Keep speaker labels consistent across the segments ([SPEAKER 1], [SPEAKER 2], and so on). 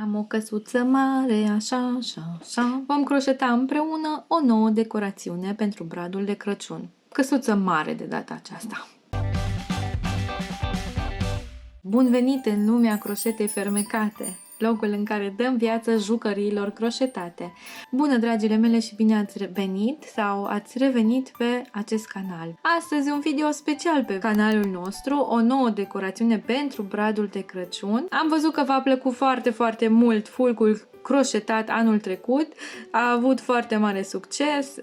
[SPEAKER 1] Am o căsuță mare, așa, așa, așa. Vom croșeta împreună o nouă decorațiune pentru bradul de Crăciun. Căsuță mare de data aceasta. Bun venit în lumea croșetei fermecate, locul în care dăm viață jucăriilor croșetate. Bună, dragile mele, și bine ați venit sau ați revenit pe acest canal. Astăzi un video special pe canalul nostru, o nouă decorațiune pentru bradul de Crăciun. Am văzut că v-a plăcut foarte mult fulgul croșetat anul trecut, a avut foarte mare succes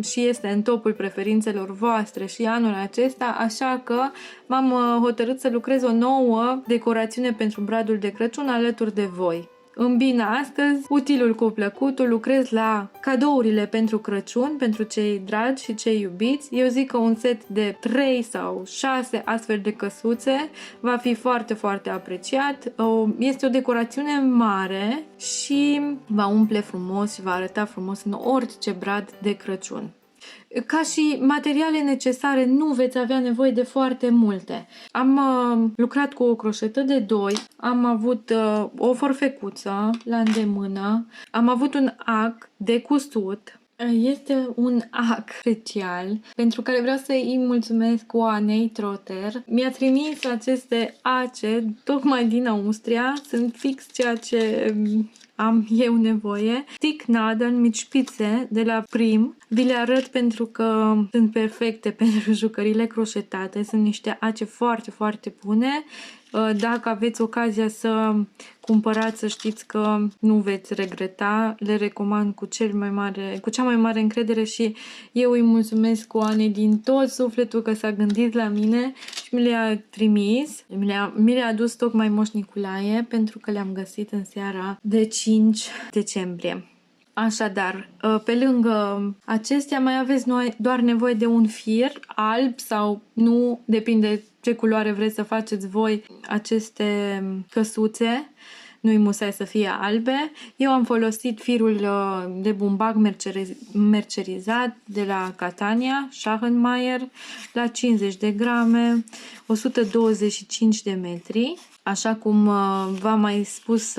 [SPEAKER 1] și este în topul preferințelor voastre și anul acesta, așa că m-am hotărât să lucrez o nouă decorațiune pentru bradul de Crăciun alături de voi. Îmbină astăzi utilul cu plăcutul, lucrez la cadourile pentru Crăciun, pentru cei dragi și cei iubiți. Eu zic că un set de 3 sau 6 astfel de căsuțe va fi foarte apreciat. Este o decorațiune mare și va umple frumos și va arăta frumos în orice brad de Crăciun. Ca și materiale necesare nu veți avea nevoie de foarte multe. Am lucrat cu o croșetă de 2, am avut o forfecuță la îndemână, am avut un ac de cusut. Este un ac special pentru care vreau să-i mulțumesc Oanei Trotter. Mi-a trimis aceste ace tocmai din Austria, sunt fix ceea ce am eu nevoie. Sticknadeln mit Spitze de la Prim. Vi le arăt pentru că sunt perfecte pentru jucările croșetate. Sunt niște ace foarte bune. Dacă aveți ocazia să cumpărați, să știți că nu veți regreta. Le recomand cu cea mai mare încredere și eu îi mulțumesc Oanei din tot sufletul că s-a gândit la mine și mi le-a trimis. Mi le-a adus tocmai Moș Nicolae pentru că le-am găsit în seara de 5 decembrie. Așadar, pe lângă acestea mai aveți doar nevoie de un fir alb sau nu, depinde ce culoare vreți să faceți voi aceste căsuțe, nu-i musai să fie albe. Eu am folosit firul de bumbac mercerizat de la Catania, Schachenmeier, la 50 de grame, 125 de metri. Așa cum v-am mai spus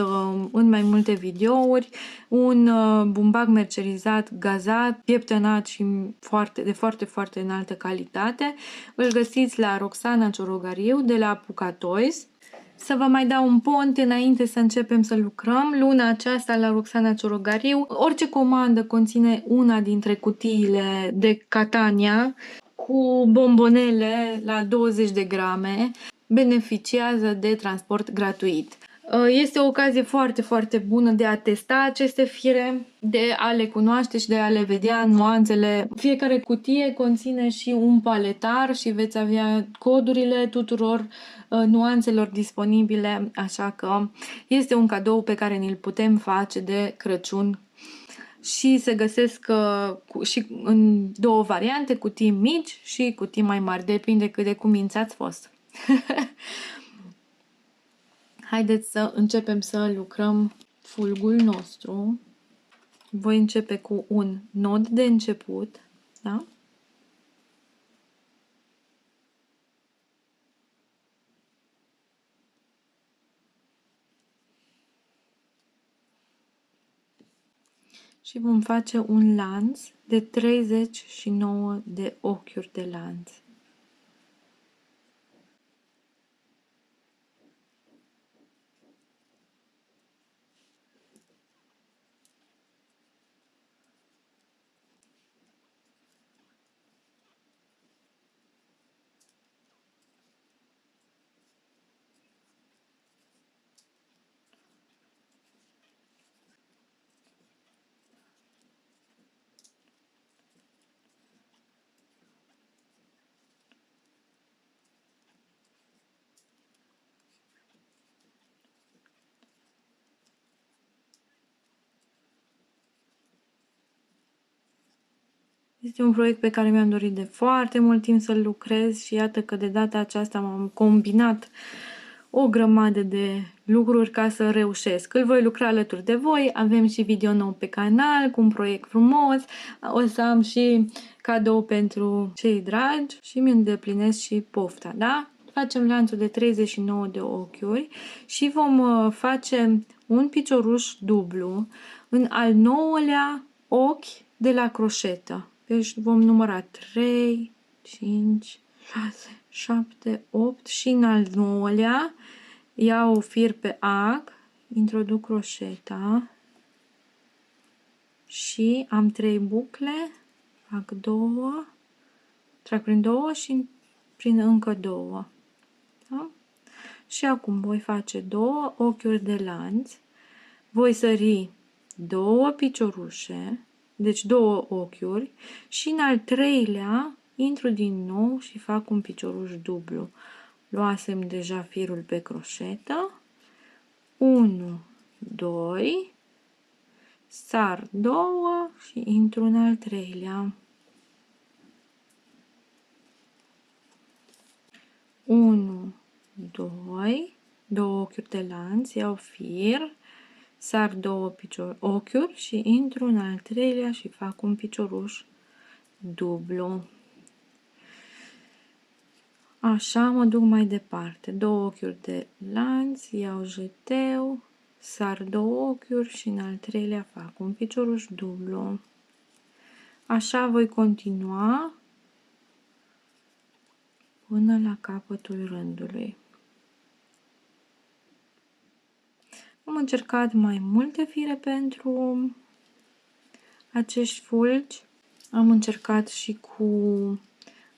[SPEAKER 1] în mai multe videouri, un bumbac mercerizat, gazat, pieptănat și de foarte înaltă calitate. Îl găsiți la Roxana Ciorogariu de la Pucatois. Să vă mai dau un pont înainte să începem să lucrăm. Luna aceasta la Roxana Ciorogariu, orice comandă conține una dintre cutiile de Catania cu bombonele la 20 de grame. Beneficiază de transport gratuit. Este o ocazie foarte bună de a testa aceste fire, de a le cunoaște și de a le vedea nuanțele. Fiecare cutie conține și un paletar și veți avea codurile tuturor nuanțelor disponibile, așa că este un cadou pe care ni-l putem face de Crăciun. Și se găsesc și în două variante, cutii mici și cutii mai mari, depinde cât de cuminți ați fost. Haideți să începem să lucrăm fulgul nostru. Voi începe cu un nod de început, da? Și vom face un lanț de 39 de ochiuri de lanț. Este un proiect pe care mi-am dorit de foarte mult timp să-l lucrez și iată că de data aceasta m-am combinat o grămadă de lucruri ca să reușesc. Îl voi lucra alături de voi, avem și video nou pe canal cu un proiect frumos, o să am și cadou pentru cei dragi și mi îndeplinesc și pofta, da? Facem lanțul de 39 de ochiuri și vom face un picioruș dublu în al 9-lea ochi de la croșetă. Deci vom număra 3, 5, 6, 7, 8 și în al 9-lea iau fir pe ac, introduc croșeta și am 3 bucle, fac 2, trag prin 2 și prin încă 2. Da? Și acum voi face 2 ochiuri de lanț, voi sări 2 piciorușe, deci 2 ochiuri și în al 3-lea intru din nou și fac un picioruș dublu. Luasem deja firul pe croșetă, 1, 2, sar 2 și intru în al 3-lea. 1, 2, 2 ochiuri de lanț, iau fir, sar 2 ochiuri și intru în al 3-lea și fac un picioruș dublu. Așa mă duc mai departe. 2 ochiuri de lanț, iau jeteu, sar 2 ochiuri și în al 3-lea fac un picioruș dublu. Așa voi continua până la capătul rândului. Am încercat mai multe fire pentru acești fulgi. Am încercat și cu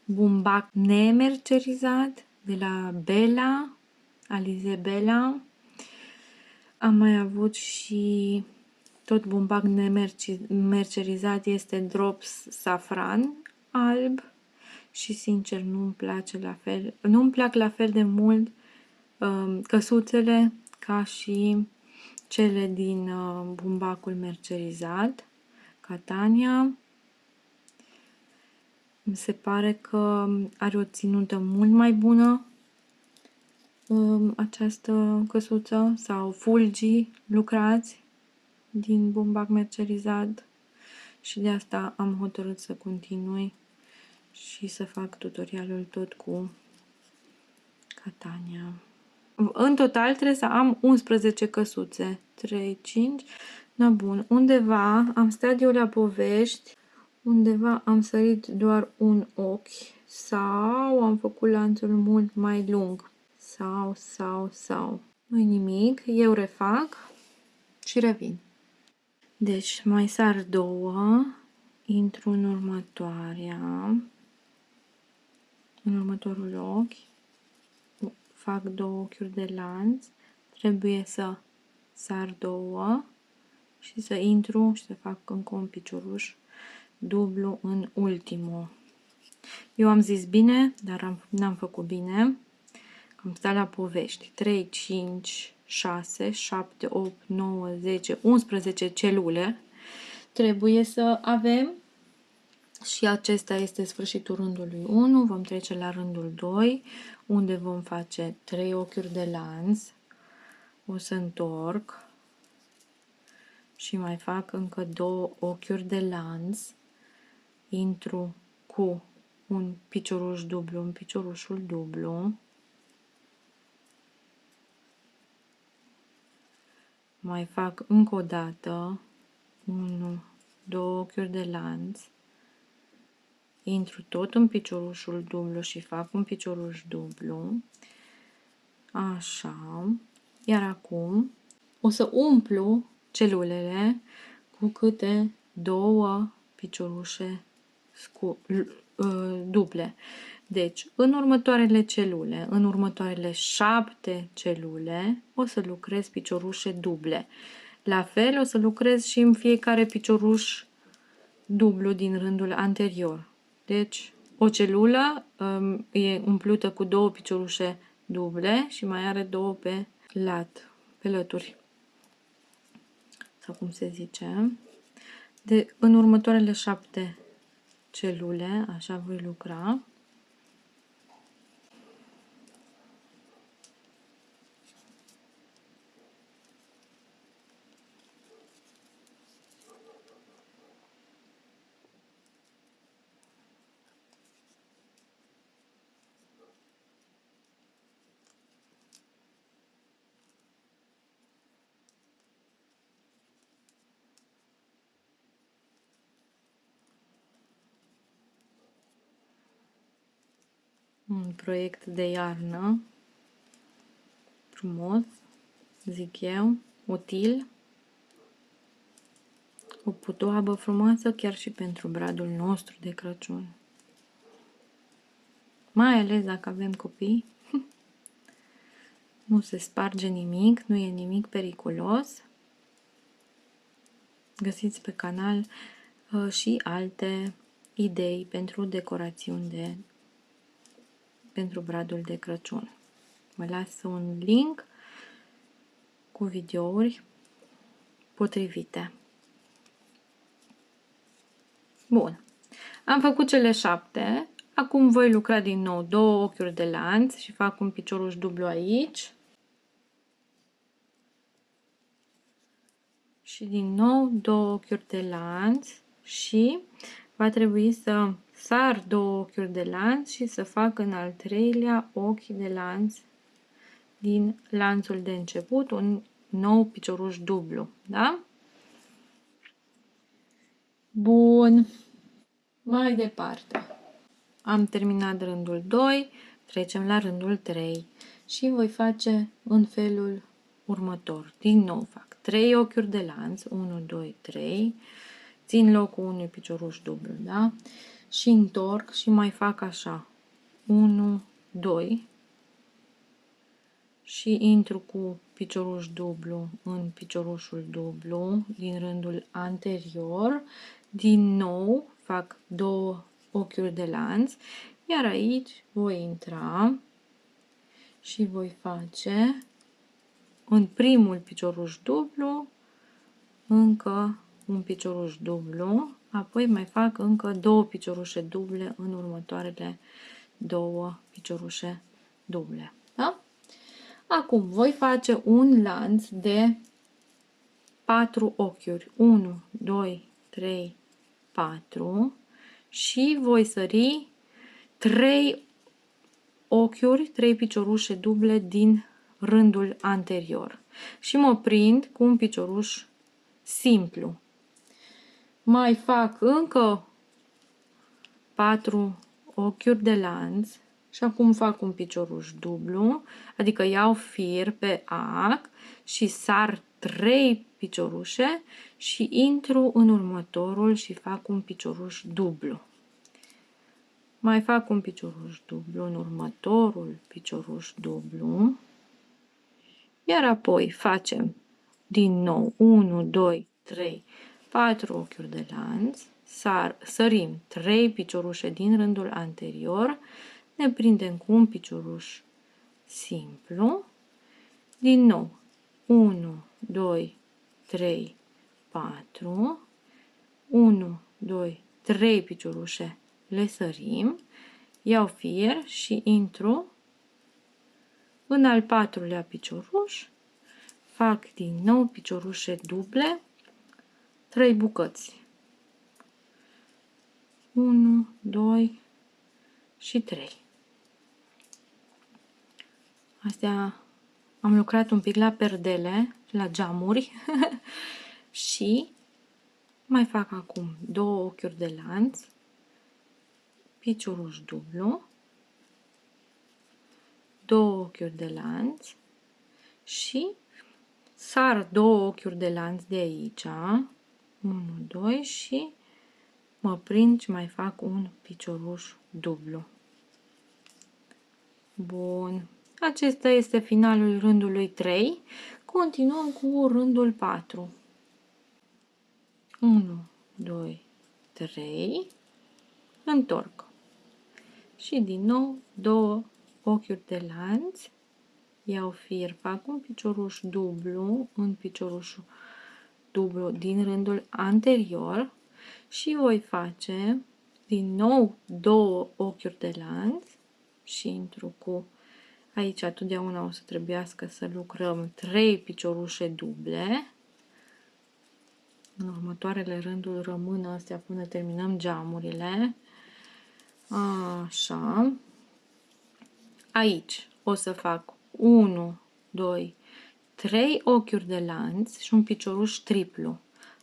[SPEAKER 1] bumbac nemercerizat de la Bella, Alize Bella. Am mai avut și tot bumbac nemercerizat, este drops safran alb și sincer nu-mi place la fel, nu-mi plac la fel de mult căsuțele ca și cele din bumbacul mercerizat, Catania. Mi se pare că are o ținută mult mai bună această căsuță sau fulgii lucrați din bumbac mercerizat și de asta am hotărât să continui și să fac tutorialul tot cu Catania. În total trebuie să am 11 căsuțe. 3, 5, na bun. Undeva am stat eu la povești, undeva am sărit doar un ochi sau am făcut lanțul mult mai lung. Sau. Nu-i nimic, eu refac și revin. Deci mai sar 2, intru în următorul ochi, fac 2 ochiuri de lanț, trebuie să sar 2 și să intru și să fac încă un picioruș dublu în ultimul. Eu am zis bine, dar n-am făcut bine. Am stat la povești. 3, 5, 6, 7, 8, 9, 10, 11 celule trebuie să avem și acesta este sfârșitul rândului 1. Vom trece la rândul 2, unde vom face 3 ochiuri de lanț. O să întorc și mai fac încă 2 ochiuri de lanț. Intru cu un picioruș dublu în piciorușul dublu. Mai fac încă o dată 1, 2 ochiuri de lanț. Intru tot în piciorușul dublu și fac un picioruș dublu. Așa. Iar acum o să umplu celulele cu câte 2 piciorușe duble. Deci, în următoarele celule, în următoarele 7 celule, o să lucrez piciorușe duble. La fel, o să lucrez și în fiecare picioruș dublu din rândul anterior. Deci, o celulă e umplută cu 2 piciorușe duble și mai are 2 pe lat, pe lături. Sau cum se zice. În următoarele 7 celule, așa voi lucra. Un proiect de iarnă. Frumos, zic eu, util. O putoabă frumoasă chiar și pentru bradul nostru de Crăciun. Mai ales dacă avem copii. Nu se sparge nimic, nu e nimic periculos. Găsiți pe canal și alte idei pentru decorațiuni pentru bradul de Crăciun. Vă las un link cu videouri potrivite. Bun. Am făcut cele 7. Acum voi lucra din nou 2 ochiuri de lanț și fac un picioruș dublu aici. Și din nou 2 ochiuri de lanț și va trebui să sar 2 ochiuri de lanț și să fac în al 3-lea ochi de lanț din lanțul de început un nou picioruș dublu, da? Bun. Mai departe. Am terminat rândul 2, trecem la rândul 3 și voi face în felul următor. Din nou fac 3 ochiuri de lanț, 1, 2, 3, țin locul unui picioruș dublu, da? Și întorc și mai fac așa, 1, 2 și intru cu picioruș dublu în piciorușul dublu din rândul anterior, din nou fac 2 ochiuri de lanț, iar aici voi intra și voi face în primul picioruș dublu încă un picioruș dublu, apoi mai fac încă 2 piciorușe duble în următoarele 2 piciorușe duble. Da? Acum voi face un lanț de 4 ochiuri. 1, 2, 3, 4 și voi sări 3 ochiuri, 3 piciorușe duble din rândul anterior. Și mă prind cu un picioruș simplu. Mai fac încă 4 ochiuri de lanț și acum fac un picioruș dublu, adică iau fir pe arc și sar 3 piciorușe și intru în următorul și fac un picioruș dublu. Mai fac un picioruș dublu în următorul picioruș dublu, iar apoi facem din nou 1, 2, 3, 4 ochiuri de lanț, sărim 3 piciorușe din rândul anterior, ne prindem cu un picioruș simplu, din nou 1, 2, 3, 4, 1, 2, 3 piciorușe le sărim, iau fir și intru în al 4-lea picioruș, fac din nou piciorușe duble, 3 bucăți. 1, 2 și 3. Astea am lucrat un pic la perdele, la geamuri și mai fac acum 2 ochiuri de lanț, picioruș dublu, 2 ochiuri de lanț și sar 2 ochiuri de lanț de aici, 1, 2 și mă prind și mai fac un picioruș dublu. Bun. Acesta este finalul rândului 3. Continuăm cu rândul 4. 1, 2, 3. Întorc. Și din nou 2 ochiuri de lanț. Iau fir, fac un picioruș dublu în piciorușul dublu din rândul anterior și voi face din nou 2 ochiuri de lanț și intru cu aici totdeauna o să trebuiască să lucrăm 3 piciorușe duble. În următoarele rânduri rămân astea până terminăm geamurile. Așa. Aici o să fac 1, 2, 3 ochiuri de lanț și un picioruș triplu.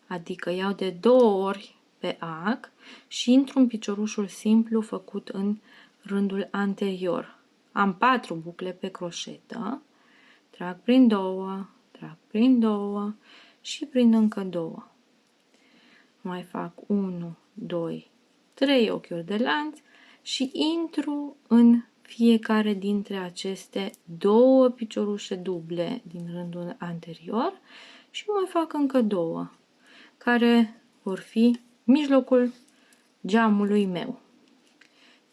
[SPEAKER 1] Adică iau de 2 ori pe arc și intru în piciorușul simplu făcut în rândul anterior. Am 4 bucle pe croșetă, trag prin 2, trag prin 2 și prin încă 2. Mai fac 1, 2, 3 ochiuri de lanț și intru în fiecare dintre aceste 2 piciorușe duble din rândul anterior și mai fac încă 2, care vor fi mijlocul geamului meu.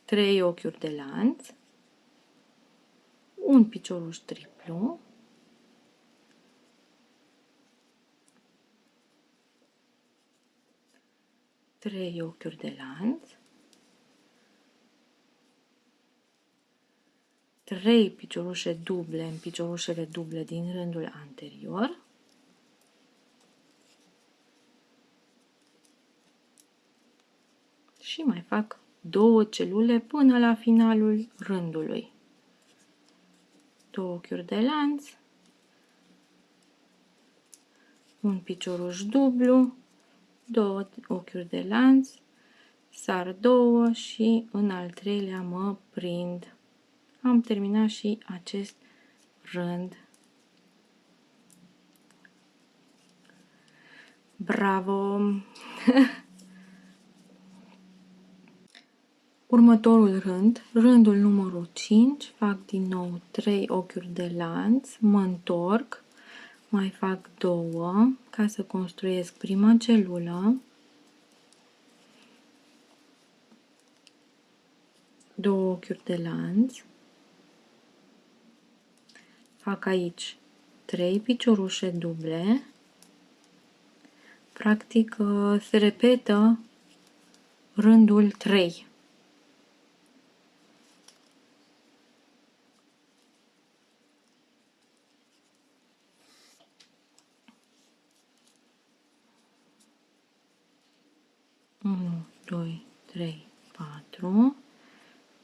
[SPEAKER 1] 3 ochiuri de lanț, un picioruș triplu, trei ochiuri de lanț, 3 piciorușe duble în piciorușele duble din rândul anterior, și mai fac 2 celule până la finalul rândului. 2 ochiuri de lanț, un picioruș dublu, 2 ochiuri de lanț, sar 2 și în al treilea mă prind. Am terminat și acest rând. Bravo! Următorul rând, rândul numărul 5, fac din nou 3 ochiuri de lanț, mă întorc, mai fac 2 ca să construiesc prima celulă, 2 ochiuri de lanț, fac aici 3 piciorușe duble, practic se repetă rândul 3. Unu, 2, 3, 4.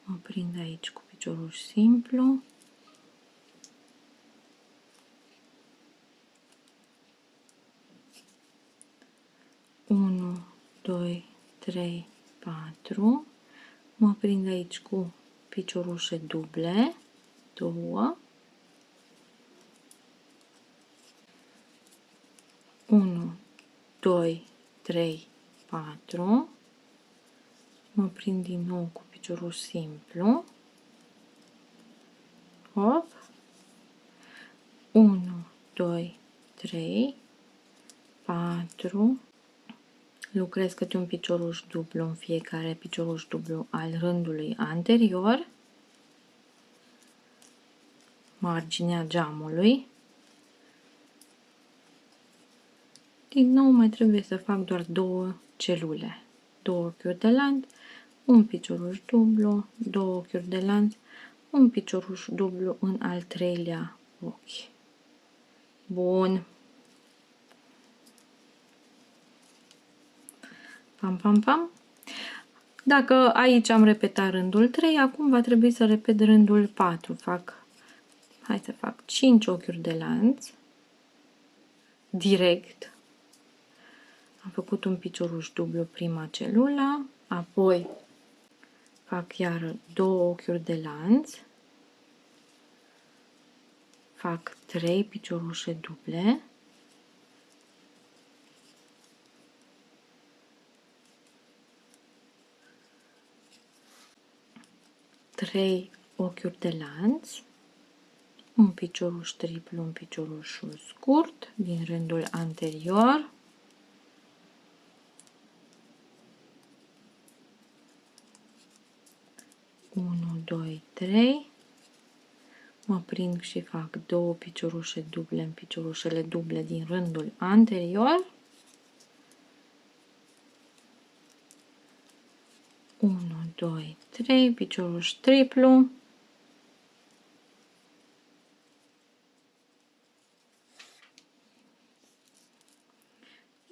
[SPEAKER 1] Mă prind aici cu picioruș simplu. Unu, 2, 3, 4. Mă prind aici cu piciorușe duble. 2. 1, 2, 3, 4. Mă prind din nou cu picioruș simplu. Hop. 1, 2, 3, 4. Lucrez câte un picioruș dublu în fiecare picioruș dublu al rândului anterior. Marginea geamului. Din nou mai trebuie să fac doar 2 celule. 2 ochiuri de lanț, un picioruș dublu, 2 ochiuri de lanț, un picioruș dublu în al treilea ochi. Bun. Pam, pam, pam. Dacă aici am repetat rândul 3, acum va trebui să repet rândul 4. Hai să fac 5 ochiuri de lanț, direct. Am făcut un picioruș dublu prima celulă, apoi fac iar 2 ochiuri de lanț, fac 3 piciorușe duble, trei ochiuri de lanț, un picioruș triplu, un picioruș scurt din rândul anterior, unu, 2, 3, mă prind și fac 2 piciorușe duble în piciorușele duble din rândul anterior, 1, 2, 3, picioruș triplu,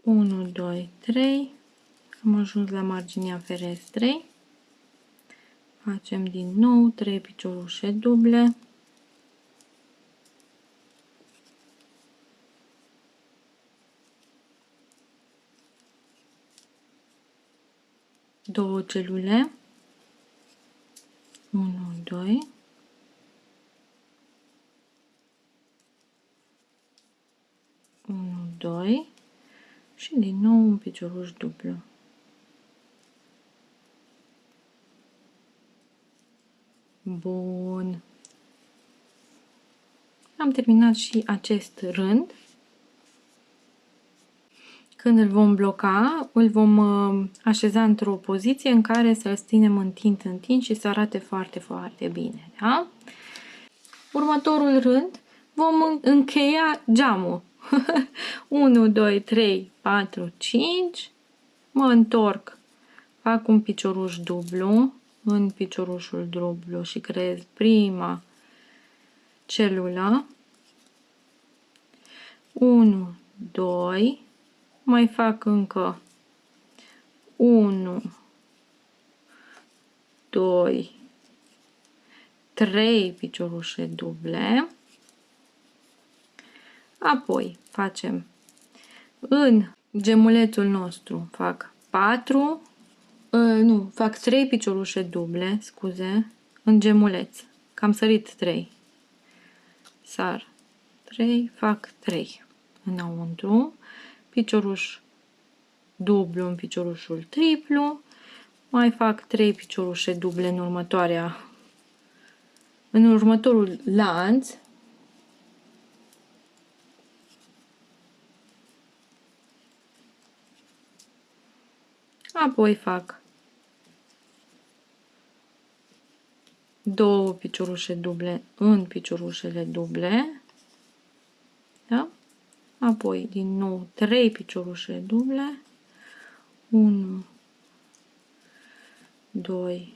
[SPEAKER 1] unu, 2, 3, am ajuns la marginea ferestrei, facem din nou 3 piciorușe duble, două celule, 1, 2, 1, 2 și din nou un picioruș dublu. Bun. Am terminat și acest rând. Când îl vom bloca, îl vom așeza într-o poziție în care să-l ținem întins și să arate foarte, foarte bine. Da? Următorul rând vom încheia geamul. 1, 2, 3, 4, 5. Mă întorc. Fac un picioruș dublu în piciorușul dublu și creez prima celulă. 1, 2, mai fac încă 1, 2, 3 piciorușe duble. Apoi facem în gemulețul nostru, fac 3 piciorușe duble, scuze, în gemuleț, că am sărit 3. Sar 3, fac 3 înăuntru, picioruș dublu în piciorușul triplu, mai fac 3 piciorușe duble în următorul lanț. Apoi fac 2 piciorușe duble în piciorușele duble, da? Apoi din nou 3 piciorușe duble, 1, 2,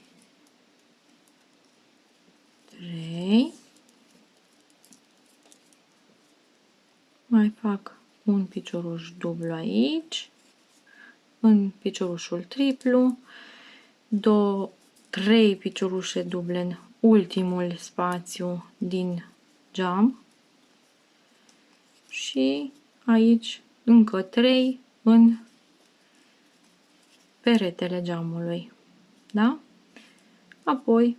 [SPEAKER 1] 3, mai fac un picioruș dublu aici, în piciorușul triplu, 3 piciorușe duble în ultimul spațiu din geam și aici încă 3 în peretele geamului, da? Apoi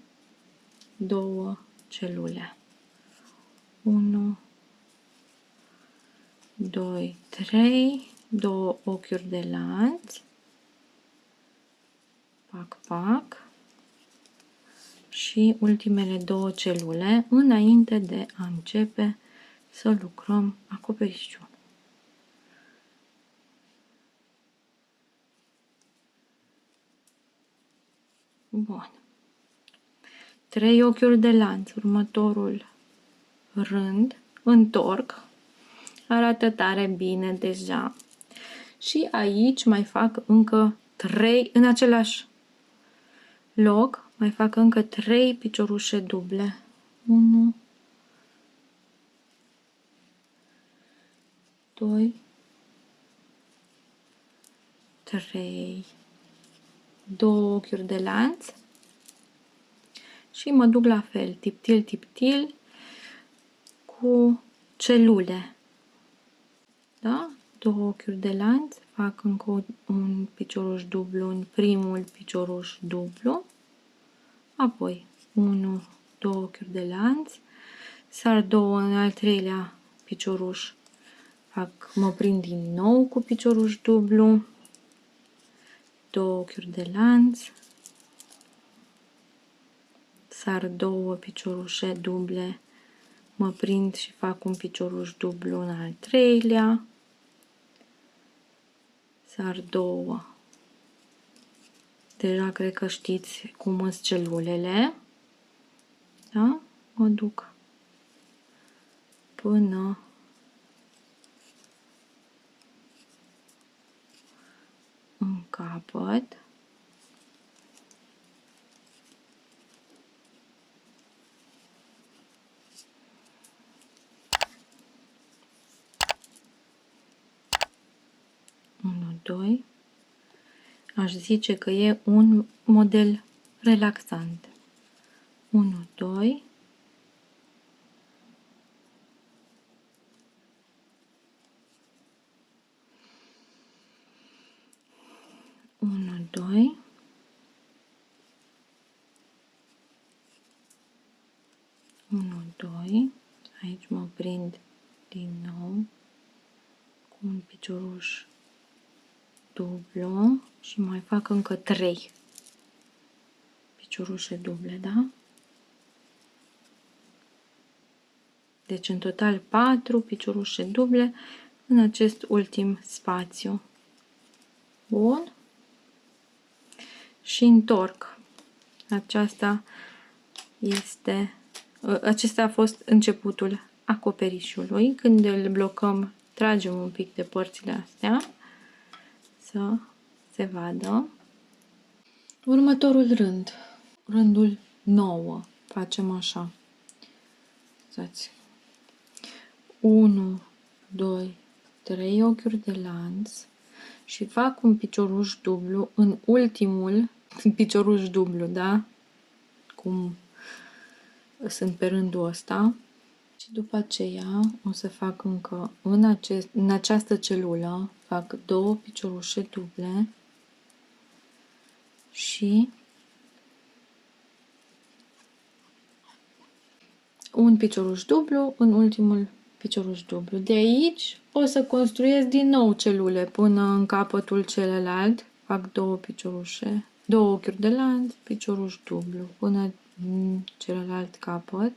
[SPEAKER 1] 2 celule, 1, 2, 3, 2 ochiuri de lanț, pac, pac, și ultimele 2 celule înainte de a începe să lucrăm acoperișul. Bun. 3 ochiuri de lanț, următorul rând, întorc, arată tare bine deja. Și aici mai fac încă 3, în același loc, mai fac încă 3 piciorușe duble. 1, 2, 3, 2 ochiuri de lanț și mă duc la fel, tiptil, tiptil, cu celule. Da? 2 ochiuri de lanț, fac încă un picioruș dublu în primul picioruș dublu, apoi 1, 2 ochiuri de lanț, sar 2 în al treilea picioruș, mă prind din nou cu picioruș dublu, 2 ochiuri de lanț, sar 2 piciorușe duble, mă prind și fac un picioruș dublu în al treilea, sar 2. Deja cred că știți cum sunt celulele, da? Mă duc până în capăt. Unu, doi. Aș zice că e un model relaxant. 1, 2. 1, 2. un picioruș dublu și mai fac încă 3 piciorușe duble, da? Deci în total 4 piciorușe duble în acest ultim spațiu. Bun. Și întorc. Acesta a fost începutul acoperișului. Când îl blocăm, tragem un pic de părțile astea să se vadă. Următorul rând, rândul 9, facem așa. 1, 2, 3 ochiuri de lanț și fac un picioruș dublu în ultimul picioruș dublu, da? Cum sunt pe rândul ăsta. Și după aceea o să fac încă în această celulă fac 2 piciorușe duble și un picioruș dublu în ultimul picioruș dublu. De aici o să construiesc din nou celule până în capătul celălalt. Fac 2 piciorușe, 2 ochiuri de lanț, picioruș dublu până în celălalt capăt.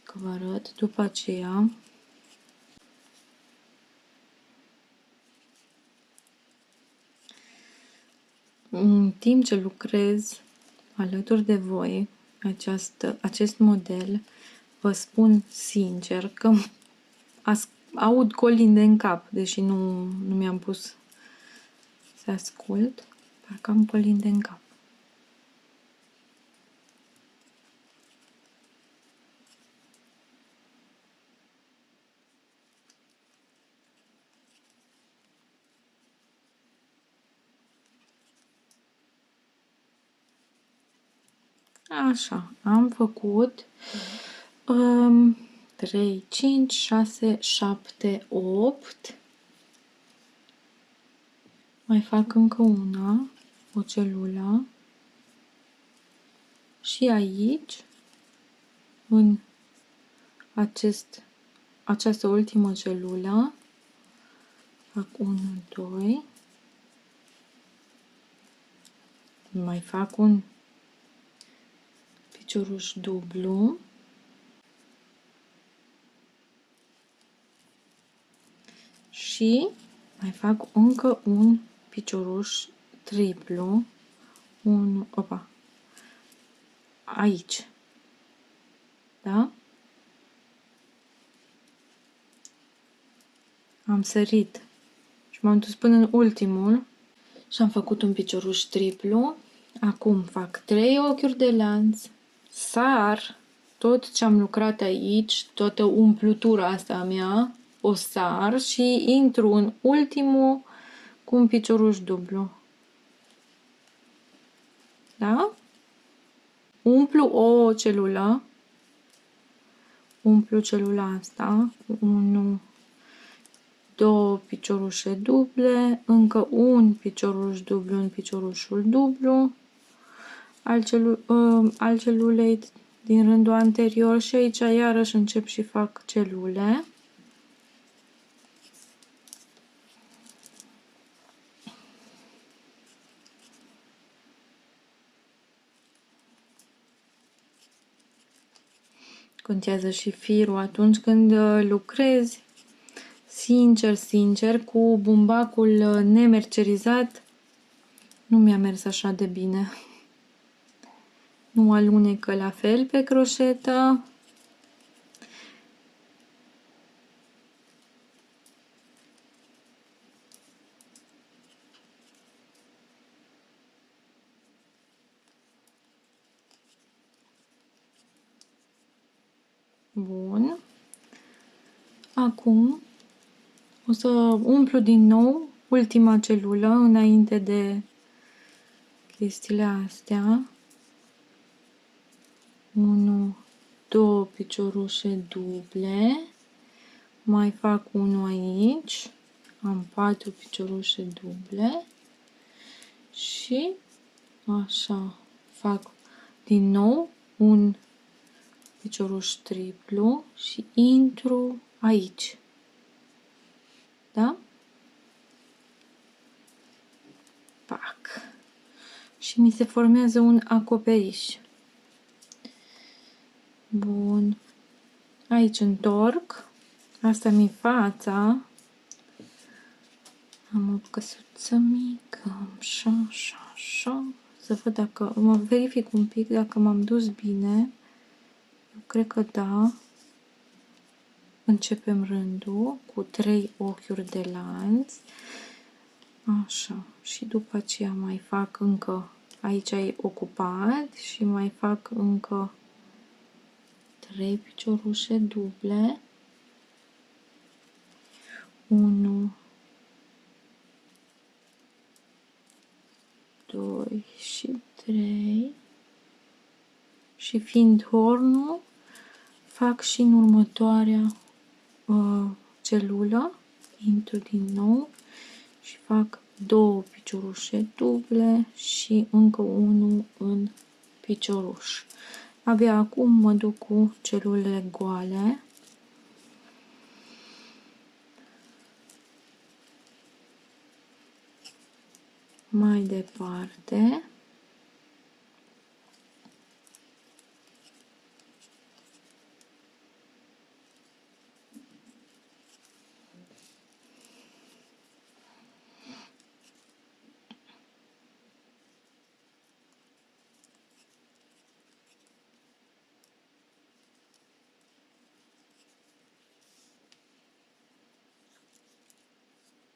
[SPEAKER 1] Că vă arăt. După aceea în timp ce lucrez alături de voi acest model, vă spun sincer că aud colinde în cap, deși nu mi-am pus să ascult, parcă am colinde în cap. Așa, am făcut 3, 5, 6, 7, 8. Mai fac încă una, o celulă. Și aici, în această ultimă celulă, fac 1, 2. Mai fac un picioruș dublu. Și mai fac încă un picioruș triplu. Aici. Da? Am sărit și m-am dus până în ultimul și am făcut un picioruș triplu. Acum fac 3 ochiuri de lanț, sar tot ce am lucrat aici, toată umplutura asta a mea, o sar și intru în ultimul cu un picioruș dublu. Da? Umplu o celulă, umplu celula asta cu 1, 2 piciorușe duble, încă un picioruș dublu în piciorușul dublu al celulei din rândul anterior și aici iarăși încep și fac celule. Contează și firul atunci când lucrezi sincer, cu bumbacul nemercerizat, nu mi-a mers așa de bine. Nu alunecă la fel pe croșetă. Bun. Acum o să umplu din nou ultima celulă înainte de chestiile astea. 1, 2 piciorușe duble. Mai fac unul aici. Am 4 piciorușe duble. Și așa fac din nou un picioruș triplu și intru aici. și mi se formează un acoperiș. Bun. Aici întorc. Asta mi-e fața. Am o căsuță mică, așa, așa, așa. Să văd dacă, mă verific un pic dacă m-am dus bine. Eu cred că da. Începem rândul cu 3 ochiuri de lanț. Așa. Și după aceea mai fac încă, aici e ocupat și mai fac încă 3 piciorușe duble. 1, 2 și 3. Și fiind hornul, fac și în următoarea celulă, intru din nou și fac 2 piciorușe duble și încă unul în picioruș. Abia acum mă duc cu celulele goale. Mai departe.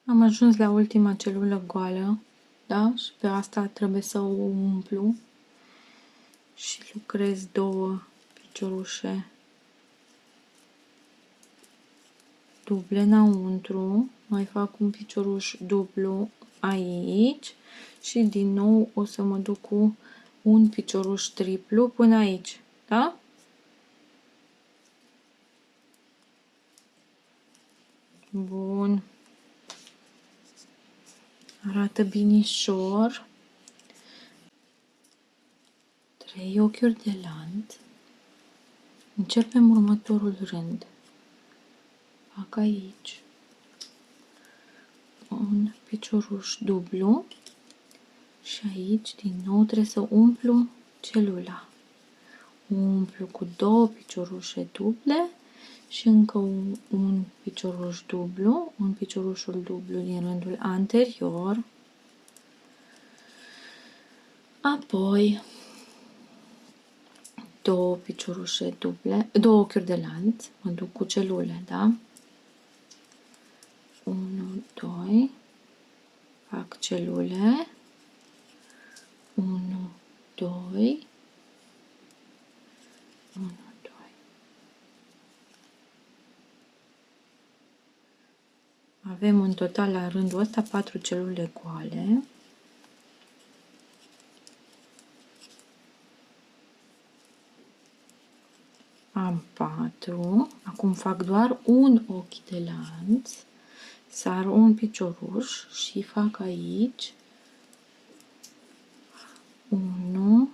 [SPEAKER 1] Am ajuns la ultima celulă goală, da? Și pe asta trebuie să o umplu și lucrez 2 piciorușe duble înăuntru, mai fac un picioruș dublu aici și din nou o să mă duc cu un picioruș triplu până aici, da? Bun. Arată binișor. 3 ochiuri de lanț. Începem următorul rând. Fac aici un picioruș dublu și aici din nou trebuie să umplu celula. Umplu cu 2 piciorușe duble și încă un picioruș dublu, un piciorușul dublu din rândul anterior. Apoi 2 piciorușe duble, 2 ochiuri de lanț, mă duc cu celule, da? 1, 2, fac celule, 1, 2, 1, 2. Avem în total la rândul ăsta 4 celule goale. Am 4. Acum fac doar un ochi de lanț. Sar un picioruș și fac aici 1,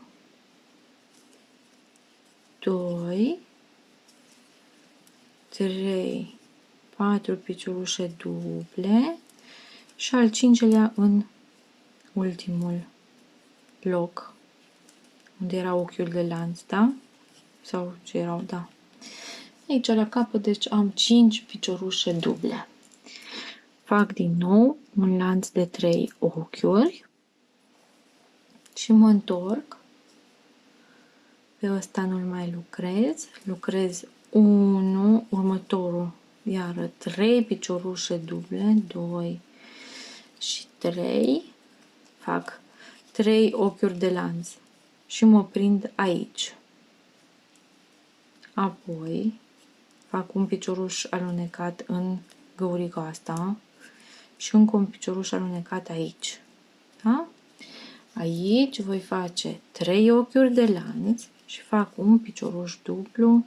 [SPEAKER 1] 2, 3, 4 piciorușe duble și al 5-lea în ultimul loc unde era ochiul de lanț, da? Sau ce erau, da. Aici la capăt, deci am 5 piciorușe duble. Fac din nou un lanț de 3 ochiuri și mă întorc. Pe ăsta nu-l mai lucrez. Lucrez 1, următorul, iară 3 piciorușe duble, 2 și 3. Fac 3 ochiuri de lanț și mă prind aici. Apoi fac un picioruș alunecat în găurica asta și încă un picioruș alunecat aici. Da? Aici voi face 3 ochiuri de lanț și fac un picioruș dublu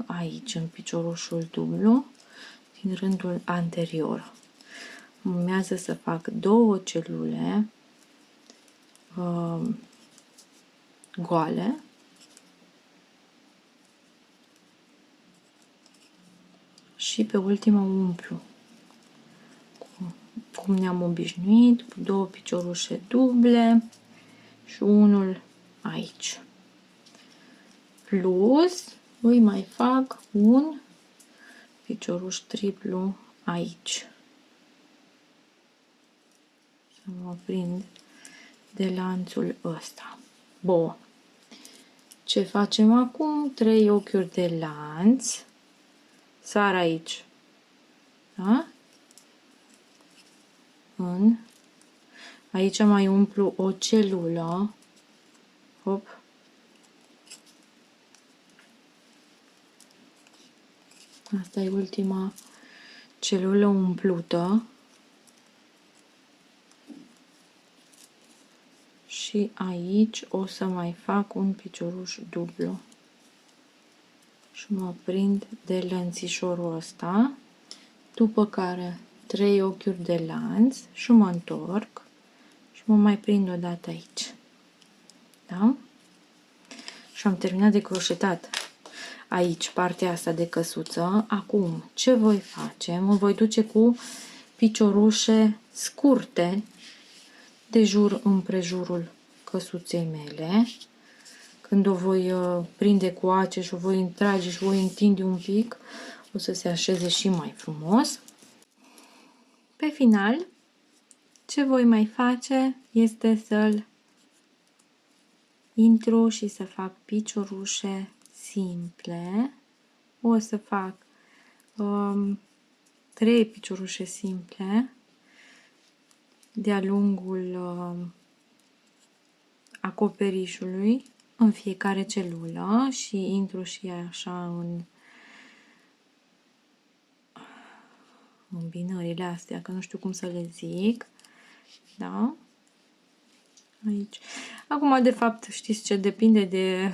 [SPEAKER 1] aici, în piciorușul dublu din rândul anterior. Urmează să fac 2 celule goale. Și pe ultima umplu. Cum ne-am obișnuit, cu 2 piciorușe duble și unul aici. Plus îi mai fac un picioruș triplu aici. Să mă prind de lanțul ăsta. Bun. Ce facem acum? 3 ochiuri de lanț. Sar aici. Da? Aici mai umplu o celulă. Hop. Asta e ultima celulă umplută. Și aici o să mai fac un picioruș dublu. Și mă prind de lănțișorul ăsta. După care 3 ochiuri de lanț și mă întorc și mă mai prind o dată aici. Da? Și am terminat de croșetat aici partea asta de căsuță. Acum, ce voi face? Mă voi duce cu piciorușe scurte de jur împrejurul căsuței mele. Când o voi prinde cu ace și o voi trage și o voi întinde un pic, o să se așeze și mai frumos. Pe final, ce voi mai face este să-l intru și să fac piciorușe simple. O să fac 3 piciorușe simple de-a lungul acoperișului în fiecare celulă și intru și așa în binările astea, că nu știu cum să le zic. Da? Aici. Acum, de fapt, știți ce? Depinde de...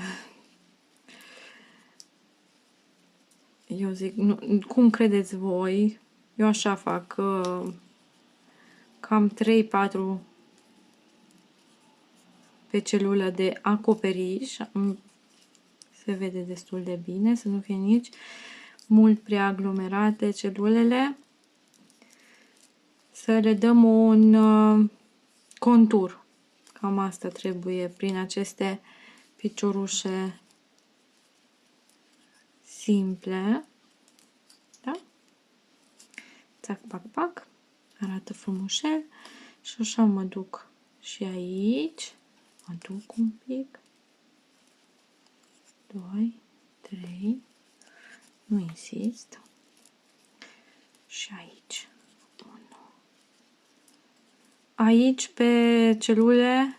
[SPEAKER 1] Eu zic, nu, cum credeți voi? Eu așa fac. Cam 3-4 pe celulă de acoperiș. Se vede destul de bine, să nu fie nici mult prea aglomerate celulele. Să le dăm un contur. Cam asta trebuie prin aceste piciorușe simple. Da? Țac, pac, pac. Arată frumușel. Și așa mă duc și aici. Mă duc un pic. 2, 3. Nu insist. Și aici. 1. Aici pe celule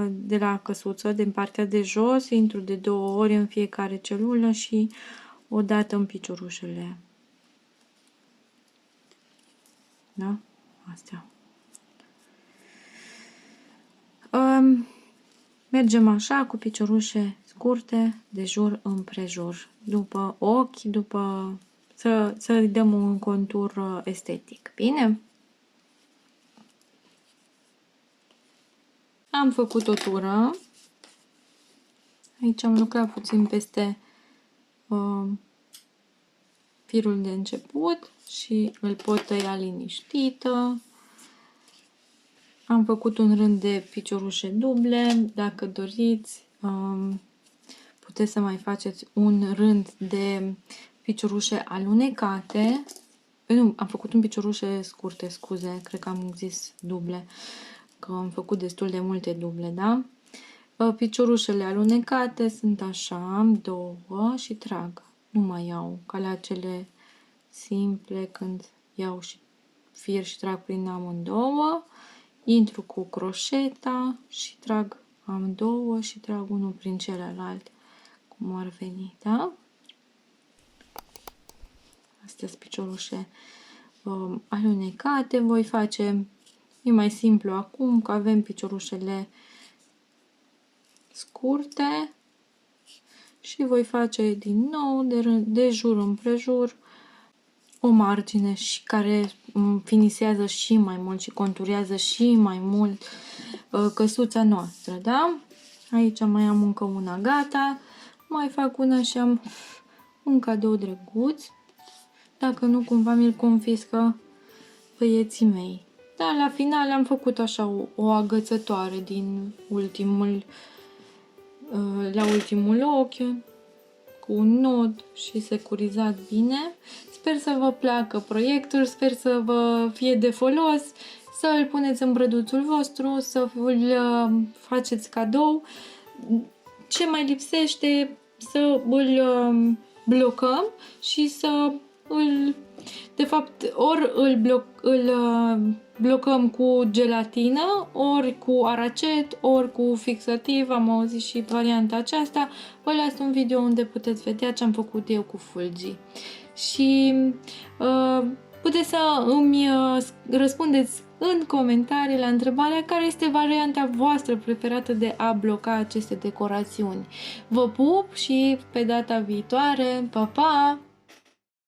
[SPEAKER 1] de la căsuță, din partea de jos, intru de 2 ori în fiecare celulă și o dată în piciorușele. Da? Astea. Mergem așa cu piciorușe scurte de jur împrejur, după ochi, să-i dăm un contur estetic. Bine? Am făcut o tură. Aici am lucrat puțin peste firul de început și îl pot tăia liniștită. Am făcut un rând de piciorușe duble. Dacă doriți, puteți să mai faceți un rând de piciorușe alunecate. Nu, am făcut un piciorușe scurte, scuze, cred că am zis duble, că am făcut destul de multe duble, da? Piciorușele alunecate sunt așa, am 2 și trag. Nu mai iau ca la cele simple când iau și fir și trag prin amândouă. Intru cu croșeta și trag amândouă și trag unul prin celălalt, cum ar veni, da? Astea sunt piciorușe alunecate. Voi face, e mai simplu acum că avem piciorușele scurte și voi face din nou de jur împrejur o margine și care finisează și mai mult și conturează și mai mult căsuța noastră, da? Aici mai am încă una gata, mai fac una și am un cadou drăguț, dacă nu cumva mi-l confiscă băieții mei. Da, la final am făcut așa o agățătoare din la ultimul ochi, cu un nod și securizat bine. Sper să vă placă proiectul, sper să vă fie de folos, să îl puneți în brăduțul vostru, să îl faceți cadou. Ce mai lipsește? Să îl blocăm și să îl... De fapt, ori îl blocăm cu gelatină, ori cu aracet, ori cu fixativ. Am auzit și varianta aceasta. Vă las un video unde puteți vedea ce am făcut eu cu fulgii. Și puteți să îmi răspundeți în comentarii la întrebarea care este varianta voastră preferată de a bloca aceste decorațiuni. Vă pup și pe data viitoare. Pa, pa!